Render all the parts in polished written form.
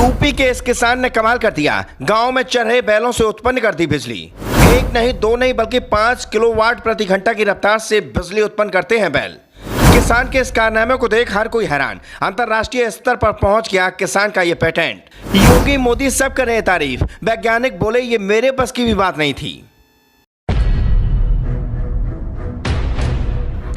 UP के इस किसान ने कमाल कर दिया। गांव में चल रहे बैलों से उत्पन्न कर दी बिजली। एक नहीं दो नहीं बल्कि 5 किलोवाट प्रति घंटा की रफ्तार से बिजली उत्पन्न करते हैं बैल। किसान के इस कारनामे को देख हर कोई हैरान। अंतर्राष्ट्रीय स्तर पर पहुंच गया किसान का ये पेटेंट। योगी मोदी सब कर रहे तारीफ। वैज्ञानिक बोले ये मेरे बस की भी बात नहीं थी।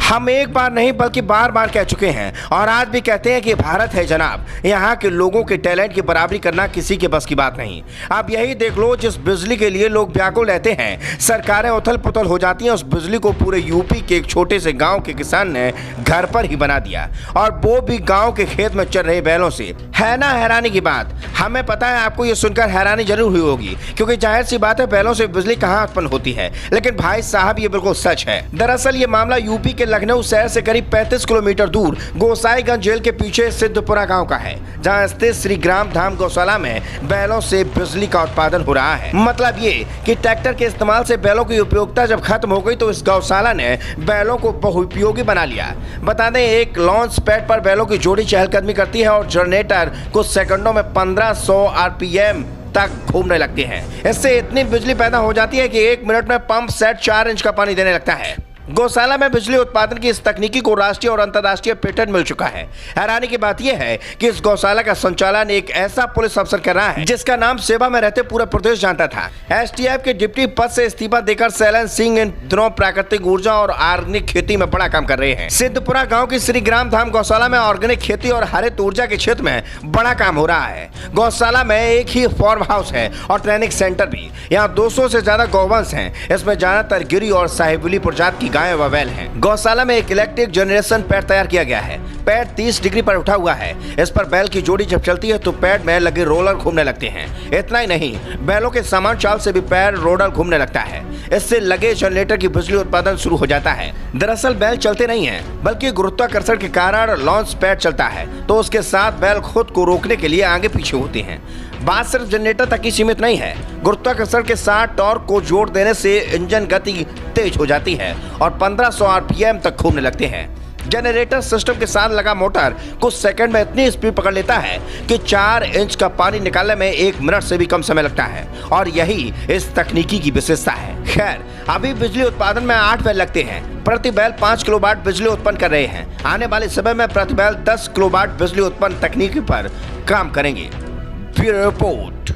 हम एक बार नहीं बल्कि बार बार कह चुके हैं और आज भी कहते हैं कि भारत है जनाब, यहाँ के लोगों के टैलेंट की बराबरी करना किसी के बस की बात नहीं। अब यही देख लो, जिस बिजली के लिए लोग व्याकुल रहते हैं, सरकारें उथल पुथल हो जाती हैं, उस बिजली को पूरे यूपी के एक छोटे से गांव के किसान ने घर पर ही बना दिया, और वो भी गाँव के खेत में चल रहे बैलों से। है ना हैरानी की बात। हमें पता है आपको ये सुनकर हैरानी जरूर हुई होगी, क्योंकि जाहिर सी बात है बैलों से बिजली कहाँ उत्पन्न होती है, लेकिन भाई साहब ये बिल्कुल सच है। दरअसल ये मामला यूपी के लखनऊ शहर से करीब 35 किलोमीटर दूर गोसाईगंज जेल के पीछे सिद्धपुरा गांव का है, जहां स्थित श्री ग्राम धाम गौशाला में बैलों से बिजली का उत्पादन हो रहा है। मतलब ये कि ट्रैक्टर के इस्तेमाल से बैलों की उपयोगिता जब खत्म हो गई तो इस गौशाला ने बैलों को बहुउपयोगी बना लिया। बता दें, एक लॉन्च पैड पर बैलों की जोड़ी चहलकदमी करती है और जनरेटर कुछ सेकंडों में 1500 आरपीएम तक घूमने लगते हैं। इससे इतनी बिजली पैदा हो जाती है कि 1 मिनट में पंप सेट 4 इंच का पानी देने लगता है। गौशाला में बिजली उत्पादन की इस तकनीकी को राष्ट्रीय और अंतर्राष्ट्रीय पेटेंट मिल चुका है। हैरानी की बात यह है कि इस गौशाला का संचालन एक ऐसा पुलिस अफसर कर रहा है जिसका नाम सेवा में रहते पूरा प्रदेश जानता था। एसटीएफ के डिप्टी पद से इस्तीफा देकर शैलन सिंह इन दिनों प्राकृतिक ऊर्जा और ऑर्गेनिक खेती में बड़ा काम कर रहे हैं। सिद्धपुरा गाँव की श्री ग्राम धाम गौशाला में ऑर्गेनिक खेती और हरित ऊर्जा के क्षेत्र में बड़ा काम हो रहा है। गौशाला में एक ही फार्म हाउस है और ट्रेनिंग सेंटर भी। यहाँ 200 से ज्यादा गौवंश हैं। इसमें ज्यादातर गिरी और साहिवाली प्रजाति की गायें व बैल हैं। गौशाला में एक इलेक्ट्रिक जनरेशन पैड तैयार किया गया है। पैड 30 डिग्री पर उठा हुआ है। इस पर बैल की जोड़ी जब चलती है तो पैड में लगे रोलर घूमने लगते हैं। इतना ही नहीं, बैलों के सामान चाल से भी पैड रोलर घूमने लगता है। इससे लगे जनरेटर की बिजली उत्पादन शुरू हो जाता है। दरअसल बैल चलते नहीं हैं, बल्कि गुरुत्वाकर्षण के कारण लॉन्च पैड चलता है, तो उसके साथ बैल खुद को रोकने के लिए आगे पीछे होते हैं। बात सिर्फ जनरेटर तक ही सीमित नहीं है। गुरुत्वाकर्षण के साथ टॉर्क को जोड़ देने से इंजन गति तेज हो जाती है और 1500 आरपीएम तक घूमने लगते हैं। जनरेटर सिस्टम के साथ लगा मोटर कुछ सेकंड में इतनी स्पीड पकड़ लेता है कि 4 इंच का पानी निकालने में 1 मिनट से भी कम समय लगता है, और यही इस तकनीकी की विशेषता है। खैर, अभी बिजली उत्पादन में 8 बैल लगते हैं। प्रति बैल 5 किलोवाट बिजली उत्पन्न कर रहे हैं। आने वाले समय में प्रति बैल 10 किलोवाट बिजली उत्पन्न तकनीकी पर काम करेंगे। Bureau report.